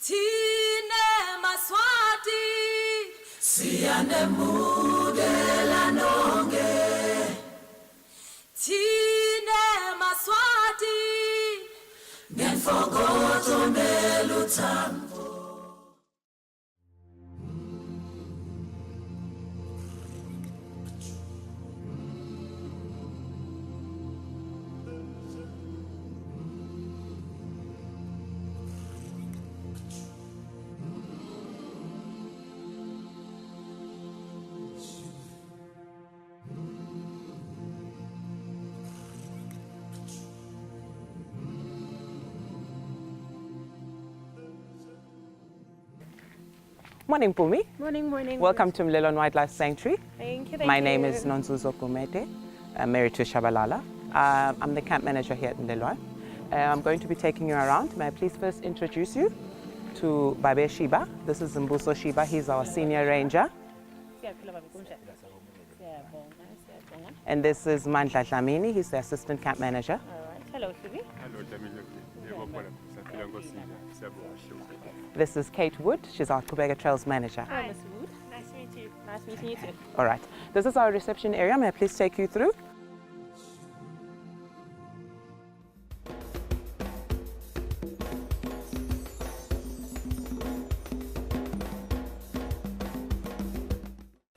Tine maswati siyanemudela nonge. Tine maswati ngenfokoto neluthambo. Morning, Pumi. Morning. Welcome to Mlilwane Wildlife Sanctuary. Thank you. My name is Nonzuzo Gumede, married to Shabalala. I'm the camp manager here at Mlilwane. I'm going to be taking you around. May I please first introduce you to Babe Shiba. This is Mbuso Shiba. He's our senior ranger. And this is Mandla Dlamini. He's the assistant camp manager. All right. Hello, Phoebe. Hello, This is Kate Wood. She's our Kubega Trails manager. Hi, Miss Wood. Nice to meet you. Nice meeting you too. All right. This is our reception area. May I please take you through?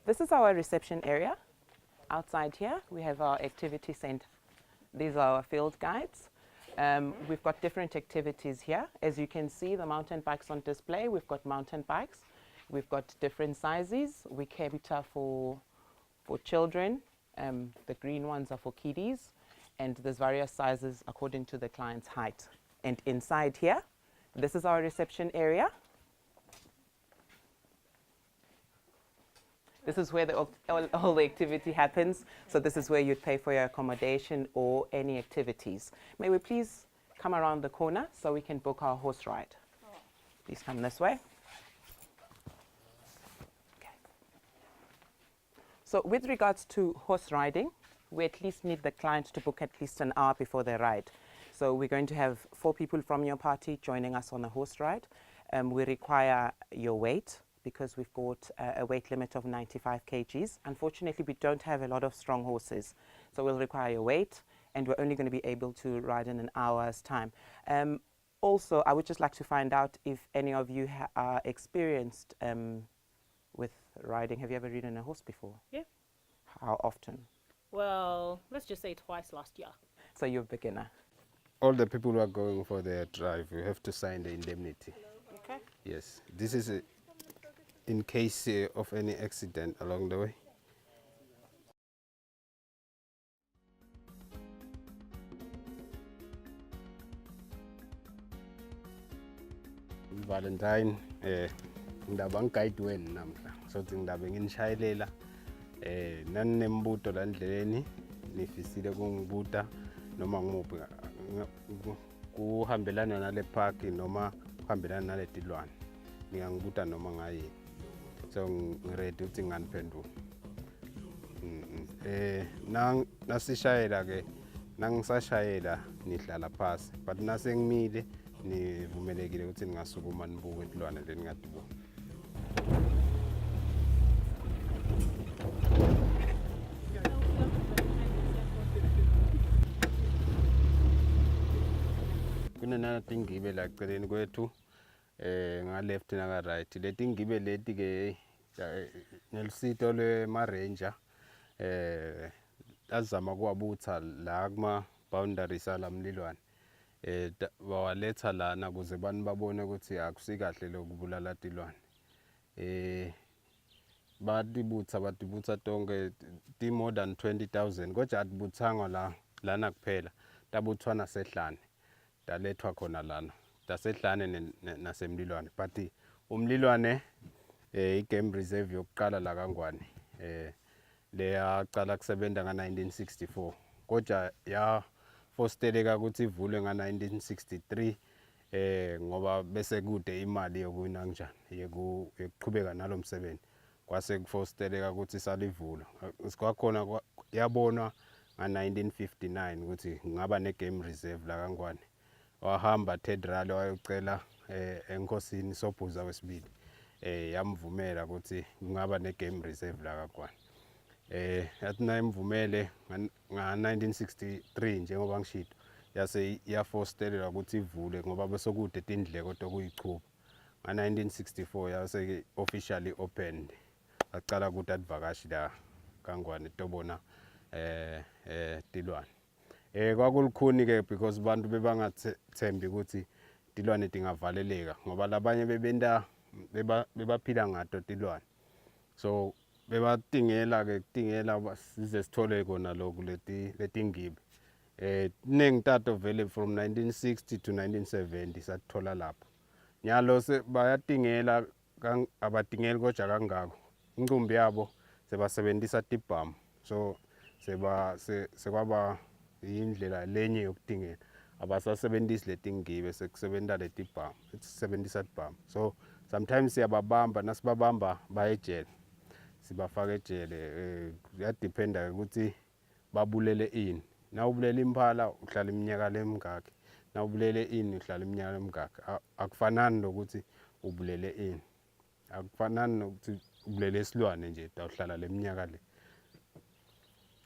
This is our reception area. Outside here, we have our activity center. These are our field guides. We've got different activities here. As you can see, the mountain bikes on display. We've got mountain bikes. We've got different sizes. We cater for children. The green ones are for kiddies. And there's various sizes according to the client's height. And inside here, this is our reception area. This is where all the activity happens. So this is where you'd pay for your accommodation or any activities. May we please come around the corner so we can book our horse ride? Please come this way. Okay. So with regards to horse riding, we at least need the client to book at least an hour before they ride. So we're going to have 4 people from your party joining us on a horse ride. We require your weight, because we've got a weight limit of 95 kgs. Unfortunately, we don't have a lot of strong horses, so we'll require your weight, and we're only going to be able to ride in an hour's time. Also, I would just like to find out if any of you are experienced with riding. Have you ever ridden a horse before? Yeah. How often? Well, let's just say twice last year. So you're a beginner. All the people who are going for their drive, you have to sign the indemnity. Okay. Yes, this is in case of any accident along the way. Valentine, ngidaba ngiguide wena namhla. Sothi ngidaba nginishayelela nanembuto la ndleleni nifisile kungibuta noma ngimuphi kuhambelana nale park noma kuhambelana nale tilwane. Ningangibuta noma ngayi. So ngiready ukuthi nganiphendula. Nasishayela ke nangisashayela nihlala phasi, but nasengimile nivumelekile ukuthi ningasukuma nibuke itilwane leningadibuka. Kunenana tingibe la eceleni kwethu. Nga left na right leti ngibe leti ke nelisito le ma ranger azama kuwabutha la kuma boundaries ala Mlilwane bawaletha lana kuze bani babone ukuthi akusikahle lokubulala tilwane batibutsa tonke ti more than 20,000 kodwa atibutsanga lana kuphela tabuthwa nasehlane talethwa khona lana tasehlane nasemlilwane but umlilwane i-game reserve yokuqala la kaNgwane leyaqala kusebenza nga-1964 kodwa yafosteleka ukuthi ivulwe nga-1963 ngoba bese kude imali yokuwina kanjani yokuqhubeka nalo msebenzi kwase kufosteleka ukuthi salivula sikwakhona yabonwa nga-1959 ukuthi ngaba ne-game reserve la kaNgwane wahamba Ted Rally wayocela enkosini Sobhuza wesibili yamvumela ukuthi kungaba ne game reserve la kaGwani. Yathi nayimvumele nga 1963 njengoba ngishilo yase yafostelela ukuthi ivule ngoba besokude tindleko tokuyichuba. Nga 1964 yase officially opened. Aqala ukuthi advakashi la kaNgwane tobona tilwane. Kwakulukhuni ke because abantu bebangathembi ukuthi tilwane tingavaleleka ngoba labanye bebaphila ngato tilwane. So bebatingela ke kutingela size sithole kona lokhu letingibe. Nengitato vele from 1960 to 1970 sathola lapho. Nyalo bayatingela abatingeli koja kangako. Incumbi yabo sebasebenzisa tibhamu. So sekwaba indlela lenye yokutingela. Abasasebenzisi letingibe sekusebenzisa letibhamu. Sisebenzisa tibhamu. So sometimes siyababamba nasibabamba bayejele. Sibafaka ejele kuyadependa ukuthi babulele ini. Na ubulele impala uhlala iminyaka lemingaki. Na ubulele ini uhlala iminyaka lemingaki. Akufanani nokuthi ubulele ini. Akufanani nokuthi ubulele isilwane nje uhlala leminyaka le.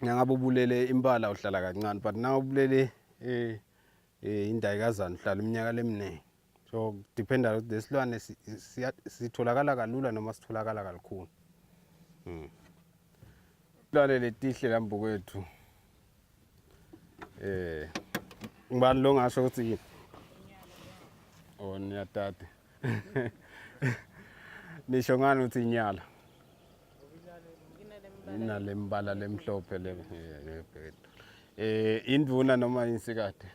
Ngabe ubulele impala uhlala kancane but na ubulele indayikazana uhlala iminyaka lemine. So dependa ukuthi lesilwane sitholakala kalula noma sitholakala kalukhuni. Isilwane letihle lambu kwethu ngibani lo ngasho ukuthi niyatata. Nisho ngani ukuthi inyala inalembala lemhlophe le indvuna noma insikade.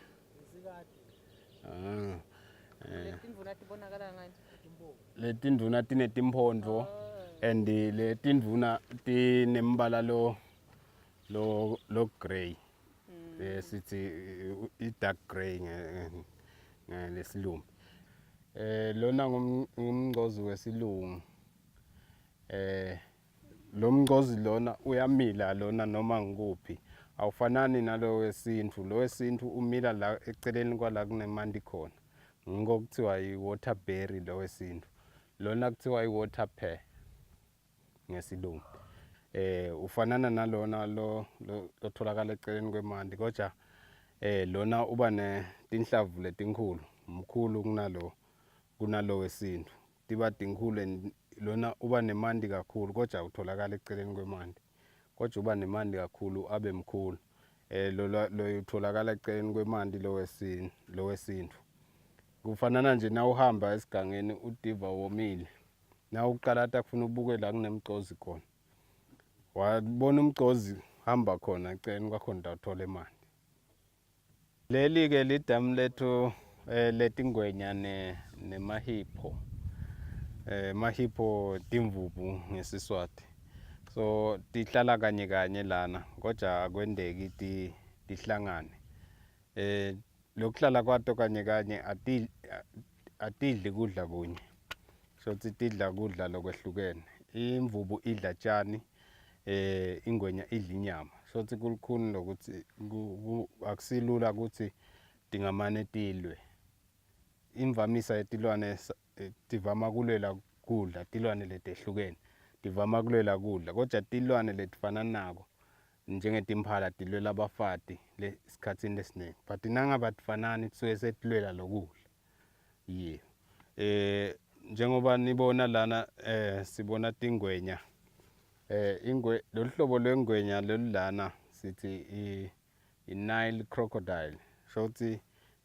Letindvuna tibonakala ngani? Letindvuna tinetimphondvo and letindvuna tinembala lo grey. Sithi I dark grey ngesilungu. Lona ngumngozi wesilungu. Lo mngozi lona uyamila lona noma ngikuphi. Awufanani nalo wesintu. Lo wesintu umila la eceleni kwala kunemandi khona. Ngokuthiwa iwaterberry lo wesintu. Lona kuthiwa iwater pear ngesilungu. Ufanana nalona lo tholakala eceleni kwemandi kodwa lona uba netinhlavu letinkulu mkhulu kunalo wesintu. Tiba tinkhulu lona uba nemandi kakhulu kodwa utholakala eceleni kwemandi. Kodwa uba nemandi kakhulu abe mkhulu. Lo utholakala eceleni kwemandi lo wesintu. Kufanana nje na uhamba esigangeni udiva womile. Na uqala akufuna ubuke la kunemgcozi khona. Wabona umgcozi hamba khona eceleni kwakho uthola imali. Leli ke lidamu lethu letingwenya nemahipho. Mahipho timvubu ngesiswati. So tihlala kanye lana kodwa akwendeki tihlangane. Lokuhlala kwato kanye atidli kudla kunye. So tidla kudla lokwehlukene. Imvubu idla tshani, ingwenya idla inyama. So kulukhuni lokuthi akusilula ukuthi dingamane tilwe. Imvamisa yetilwane tivama kulwela kudla, tilwane letehlukene. Tivama kulwela kudla kodwa tilwane letifana nako njengetimphala tilwela abafati lesikhatsini lesiningi. But nangaba tifanani tsuke setilwela lokudla. Njengoba nibona lana sibona tingwenya. Lolu hlobo lwengwenya lolana sithi i-Nile crocodile. Shothi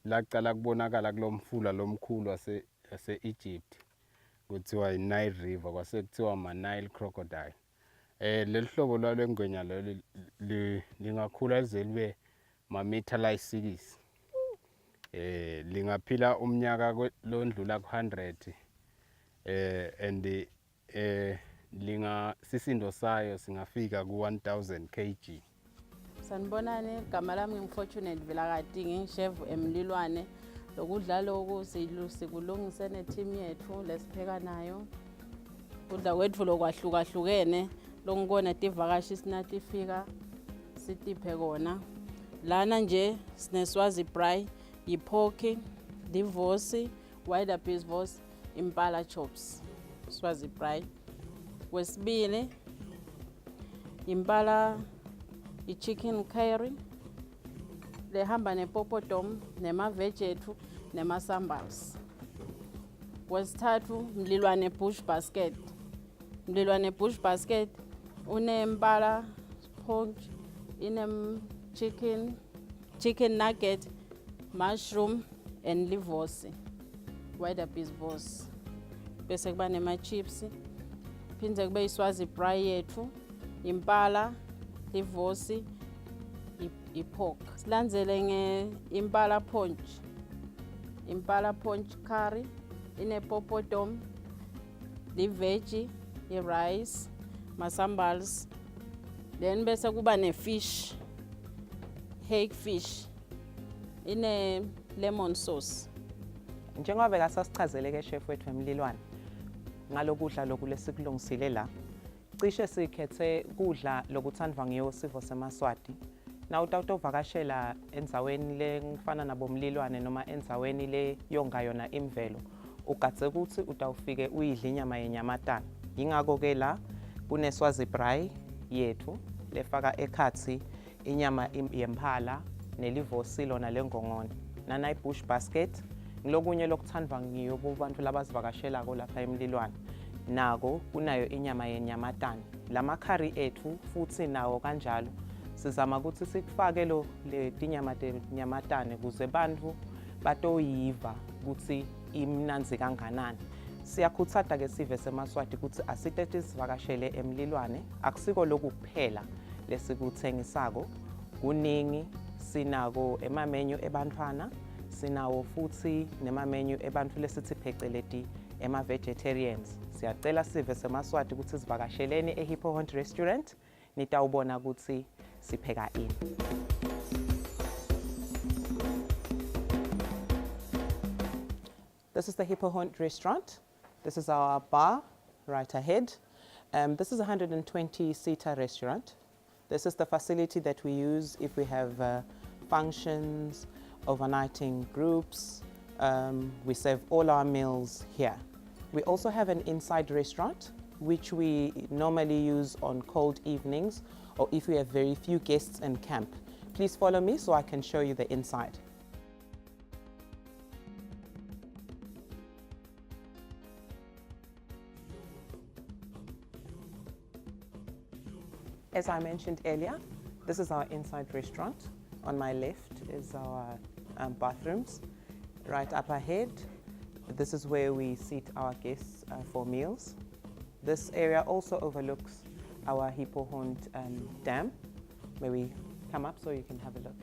laqala kubonakala kulomfula lomkhulu wase-Egypt. Kuthiwa i-Nile River kwase kuthiwa ama-Nile crocodile. Lolu hlobo lwengwenya lingakhula lize libe mamitha layisikizi. Lingaphila umnyaka londlula ku100 and sisindo sayo singafika ku1000 kg. Sanibonani, igama lami nginguFortunate Vilakati, ngingishev Mlilwane. Lokudla lokhu sikulungise neteam yethu lesipheka nayo. Kudla kwethu lokwahlukahlukene lokubona tivakashi sinatifika sitiphe kona. Lana nje sineswazi braai, yipork, divorce, wider pisvos, impala chops, Swazi braai. Kwesibili, impala chicken curry, lehamba nepopodom, nema-veg ethu, nema-sambals. Kwesithathu, Mlilwane bush basket. Mlilwane bush basket, unempala sponge, chicken nugget, mushroom, and livosi, wider pisvos. Bese kuba nema-chips, phinde kube iswazi braai yethu, impala, livosi, ipork. Silandzele impala ponch. Impala ponch curry, popodom, veggie, rice, masambals. Then bese kuba ne-fish, hake fish, lemon sauce. Njengoba bekasasichazele ke chef wethu Mlilwane ngalokudla lokhu lesikulungisile la. Cishe sikhethe kudla lokuthandwa ngiyo sifo semaswati. Na utawutovakashela endzaweni le ngifana nabo Mlilwane noma endzaweni le yonga yona imvelo. Ugadze ukuthi utawufike uyidla inyama yenyamatane. Yingakho ke la kuneswazi braai yethu lefaka ekhathi inyama yemphala nelivosi lona lengongoni. Nana bush basket ngilokunye lokuthandwa ngiyo kubantu labazivakashelako lapha eMlilwane. Nako kunayo inyama yenyamatane. Lama curry ethu futhi nawo kanjalo. Sizama ukuthi sikufake le tinyama yenyamatane kuze bantu batoyiva ukuthi imnanzi kanganani. Siyakhuthata ke sive semaswati ukuthi asitete sivakashele eMlilwane. Akusiko lokhu kuphela lesikuthengisako. Kuningi sinako emamenyu ebantwana, sinawo futhi nemamenyu ebantu lesithi pheceleti ema-vegetarians. Siyacela sive semaswati ukuthi sivakasheleni eHippo Hunt Restaurant, nitawubona ukuthi sipheka ini. This is the Hippo Hunt Restaurant. This is our bar right ahead. This is a 120-seater restaurant. This is the facility that we use if we have functions, overnighting groups. We serve all our meals here. We also have an inside restaurant, which we normally use on cold evenings or if we have very few guests in camp. Please follow me so I can show you the inside. As I mentioned earlier, this is our inside restaurant. On my left is our bathrooms. Right up ahead, this is where we seat our guests for meals. This area also overlooks our Hippo Hunt Dam, where we come up so you can have a look.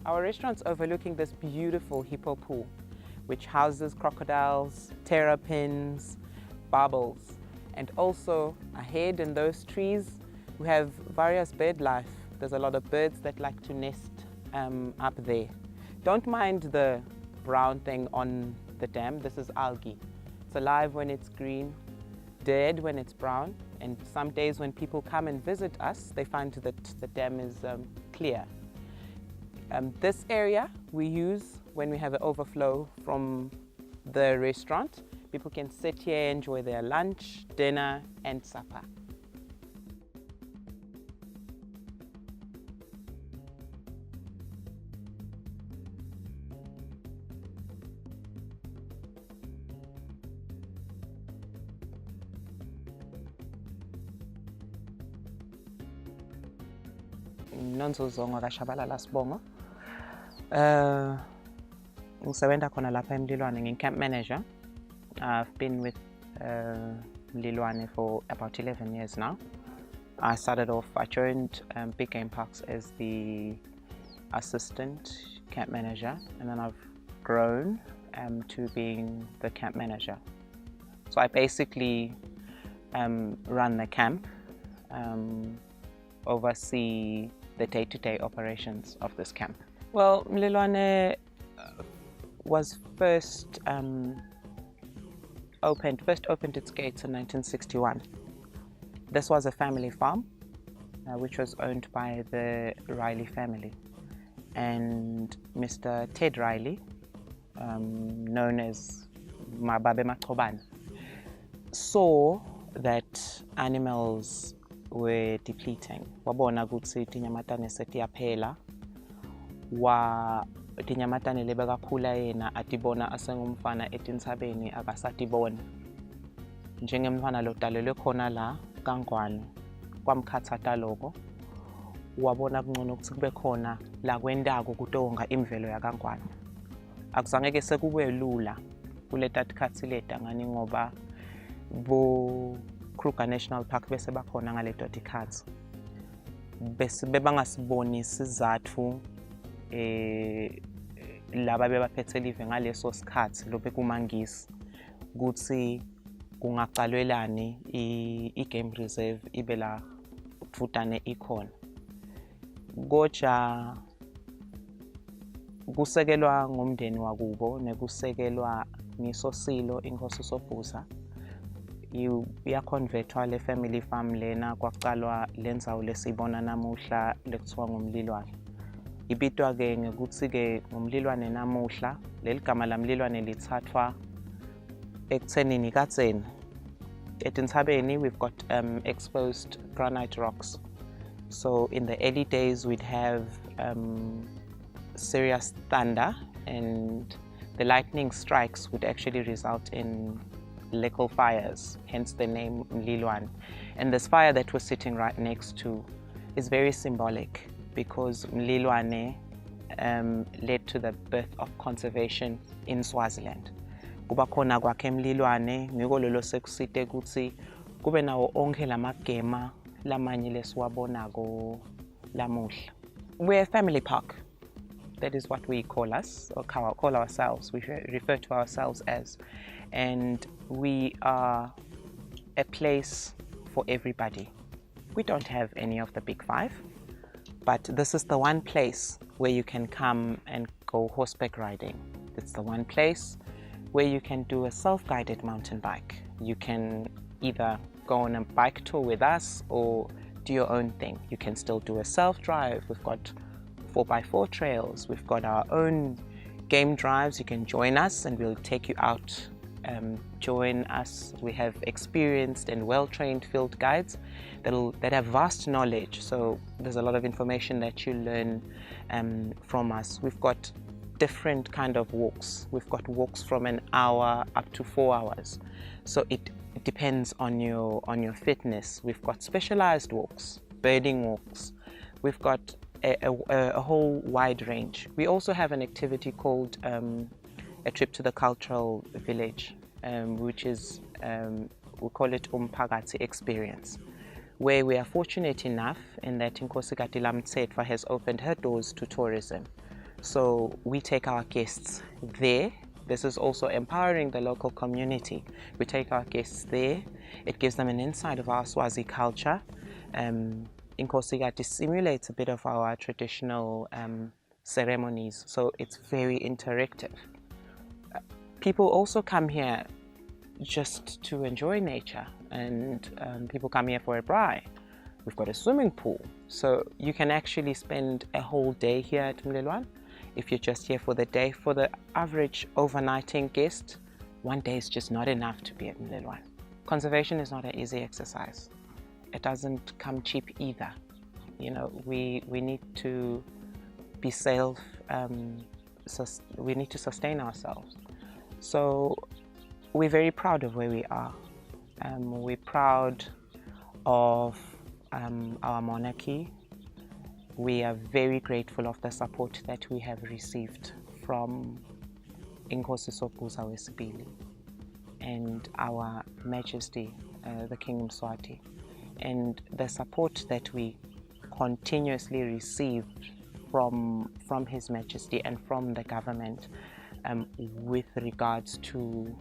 Our restaurant's overlooking this beautiful hippo pool, which houses crocodiles, terrapins, bubbles, and also ahead in those trees, we have various bird life. There's a lot of birds that like to nest up there. Don't mind the brown thing on the dam. This is algae. It's alive when it's green, dead when it's brown, and some days when people come and visit us, they find that the dam is clear. This area we use when we have an overflow from the restaurant. People can sit here, enjoy their lunch, dinner, and supper. Nonzozongo kashabalala sibongo. Ngisebenza khona lapha eMlilwane ngi-camp manager. I've been with Mlilwane for about 11 years now. I joined Big Game Parks as the assistant camp manager, and then I've grown to being the camp manager. So I basically run the camp, oversee the day-to-day operations of this camp. Well, Mlilwane was first opened its gates in 1961. This was a family farm, which was owned by the Riley family. And Mr. Ted Riley, known as Mababe Maqobane, saw that animals were depleting. Wabona ukuthi tinyamatane setiyaphela, wa tinyamatane lebe kakhula yena atibona asengumfana etintsabeni akasatibona. Njengemfana lo dalelwe khona la kaNgwane kwamkhathatha lokho, wabona kungcono ukuthi kube khona la kwendako kutonga imvelo yakaNgwane. Akuzange ke sekube lula kuleta tikhathi leta ngani ngoba bo Kruger National Park bese bakhona ngaleto tikhathi. Bese bebangasiboni isizathu laba bebaphethe live ngaleso sikhathi lo bekumangisi ukuthi kungaqalwelani i-game reserve ibe la futane ikhona. Goja kusekelwa ngumndeni wakubo nekusekelwa ngisosilo inkosi uSobhuza yaconvertwa le family farm lena kwaqalwa lendzawo lesibona namuhla lekuthiwa ngumlilwane. Ibitwa ke ngekuthi ke ngumlilwane namuhla. Leli gama la Mlilwane lithathwa ekuthenini katseni etintsabeni we've got exposed granite rocks. So in the early days we'd have serious thunder, and the lightning strikes would actually result in little fires, hence the name Mlilwane. And this fire that we're sitting right next to is very symbolic because Mlilwane led to the birth of conservation in Swaziland. Kuba khona kwakhe Mlilwane ngiko lelo sekusite ukuthi kube nawo onke lamagema lamanye lesiwabonako lamuhla. We're a family park. That is what we call us, or call ourselves. We refer to ourselves as. And we are a place for everybody. We don't have any of the big five, but this is the one place where you can come and go horseback riding. It's the one place where you can do a self-guided mountain bike. You can either go on a bike tour with us or do your own thing. You can still do a self-drive. We've got 4x4 trails. We've got our own game drives. You can join us and we'll take you out. Join us. We have experienced and well-trained field guides that have vast knowledge. So there's a lot of information that you learn from us. We've got different kind of walks. We've got walks from an hour up to 4 hours. So it depends on your fitness. We've got specialized walks, birding walks. We've got a whole wide range. We also have an activity called a trip to the cultural village, which is, we call it Umphakathi experience, where we are fortunate enough in that Inkosikati Lamtsetwa has opened her doors to tourism. So we take our guests there. This is also empowering the local community. We take our guests there. It gives them an insight of our Swazi culture. Inkosikati simulates a bit of our traditional ceremonies, so it's very interactive. People also come here just to enjoy nature, and people come here for a braai. We've got a swimming pool, so you can actually spend a whole day here at Mlilwane. If you're just here for the day, for the average overnighting guest, one day is just not enough to be at Mlilwane. Conservation is not an easy exercise. It doesn't come cheap either. You know, we need to be we need to sustain ourselves. So we're very proud of where we are. We're proud of our monarchy. We are very grateful of the support that we have received from Inkosi Sobhuza Wesibili and our Majesty, the King Mswati, and the support that we continuously receive from His Majesty and from the government with regards to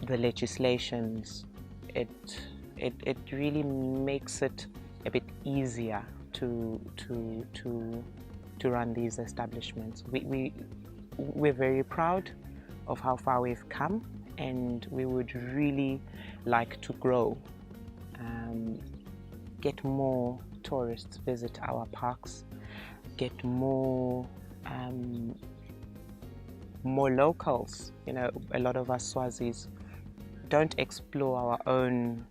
the legislations. It really makes it a bit easier to run these establishments. We're very proud of how far we've come, and we would really like to grow, get more tourists visit our parks, get more locals. You know, a lot of us Swazis don't explore our own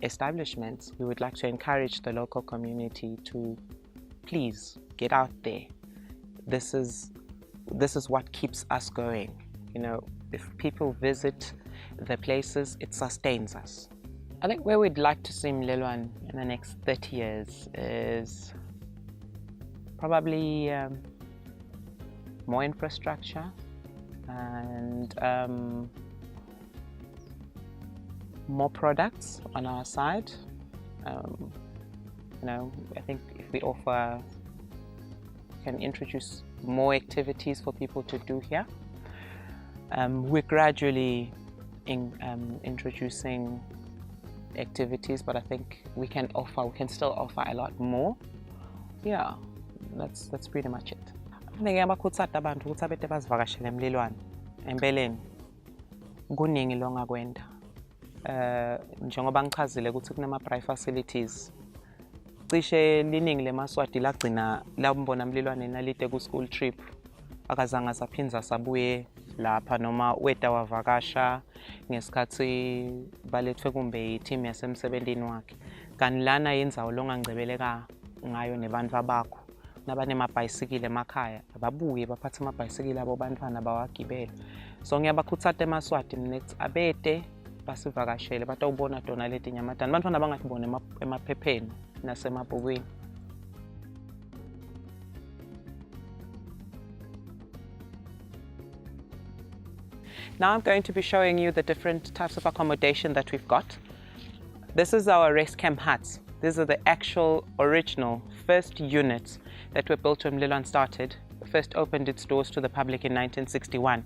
establishments. We would like to encourage the local community to please get out there. This is what keeps us going. You know, if people visit the places, it sustains us. I think where we'd like to see Mlilwane in the next 30 years is probably more infrastructure and more products on our side. You know, I think if we can introduce more activities for people to do here. We're gradually introducing activities, but I think we can still offer a lot more. Yeah, that's pretty much it. Ngiyabakhuthazela abantu ukuthi abede bazivakashele eMlilwane empeleni kuningi longakwenda. Njengoba ngichazile ukuthi kunama-braai facilities, cishe liningi leMaswati lagcina lambona Mlilwane nalide ku-school trip, akazange saphinza sabuye lapha noma weda wavakasha ngesikhathi balethwe kumbe i-team yasemsebenzini wakhe. Kanti lana yindzawo longangcebeleka ngayo nebantwa bakho. Nabanemabhayisikili emakhaya ababuye baphathe amabhayisikili abo bantwana bawagibele. So ngiyabakhuthaza eMaswati next abede basivakashele batawubona tona leti nyamatana bantwana bangatibone emaphepheni nasemabhukwini. Now I'm going to be showing you the different types of accommodation that we've got. This is our rest camp huts. These are the actual original first units that were built when Mlilwane started. First opened its doors to the public in 1961.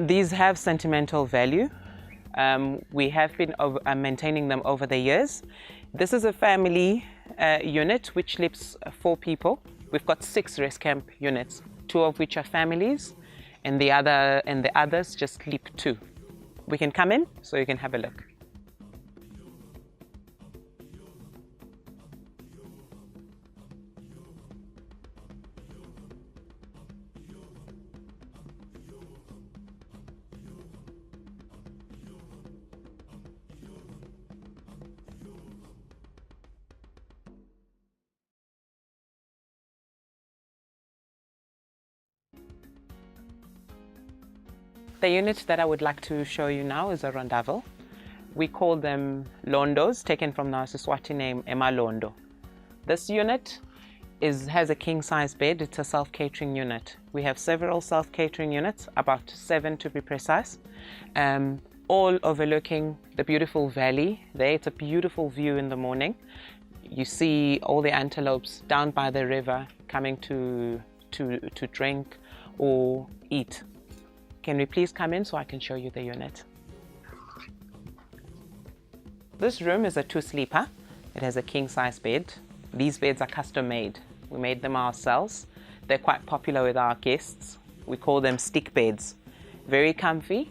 These have sentimental value. We have been maintaining them over the years. This is a family unit which sleeps 4 people. We've got 6 rest camp units, 2 of which are families, and the others just sleep 2. We can come in so you can have a look. The unit that I would like to show you now is a rondavel. We call them londos, taken from our Siswati name, Emalondo. This unit has a king-size bed. It's a self-catering unit. We have several self-catering units, about 7 to be precise, all overlooking the beautiful valley there. It's a beautiful view in the morning. You see all the antelopes down by the river coming to drink or eat. Can we please come in so I can show you the unit? This room is a 2-sleeper. It has a king-size bed. These beds are custom made. We made them ourselves. They're quite popular with our guests. We call them stick beds. Very comfy.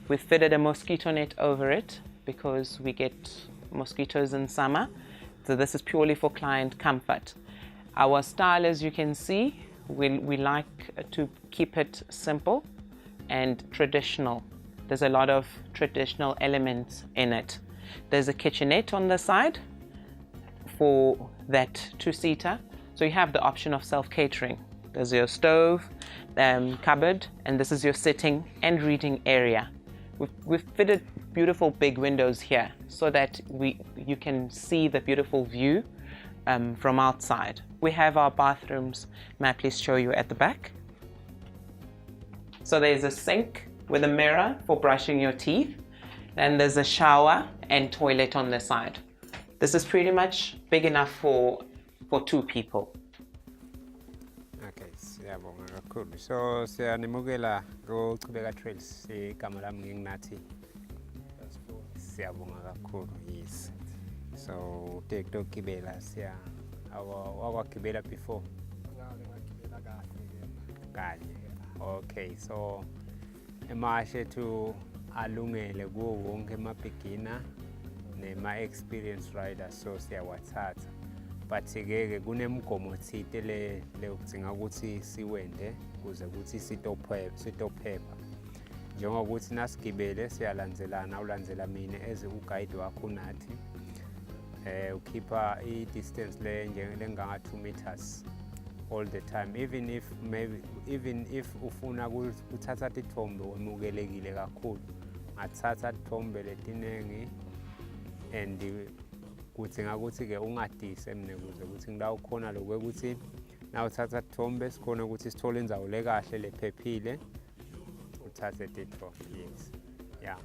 We've fitted a mosquito net over it because we get mosquitoes in summer. So this is purely for client comfort. Our style, as you can see, we like to keep it simple and traditional. There's a lot of traditional elements in it. There's a kitchenette on the side for that 2-seater. So you have the option of self-catering. There's your stove, cupboard, and this is your sitting and reading area. We've fitted beautiful big windows here so that you can see the beautiful view from outside. We have our bathrooms. May I please show you at the back? So there's a sink with a mirror for brushing your teeth. Then there's a shower and toilet on the side. This is pretty much big enough for 2 people. Okay, siyabonga kakhulu. So siyanimukela kuchubeka trails igama lami nginginathi. Siyabonga kakhulu, yes. So take dokibela siya awakibela before. Kanye. Okay, so emashe ethu alungele kuwo wonke ama-beginner nema-experienced riders, so siyawathatha. But-ke kunemigomo thile le ukudzinga ukuthi siwende ukuze ukuthi sitophepha. Njengokuthi nasigibele siyalandzelana, ulandzela mina as uguide wakho nathi. Ukhipha i-distance lenganga 2 meters all the time, even if ufuna ukuthatha tithombe wemukelekile kakhulu, ngathatha tithombe letinengi and kudzinga ukuthi-ke ungadise mina ukuze ukuthi ngilawo khona lokho ukuthi nawuthatha tithombe sikhona ukuthi sithole indzawo lekahle lephephile uthathe tithombe. Yes, yeah.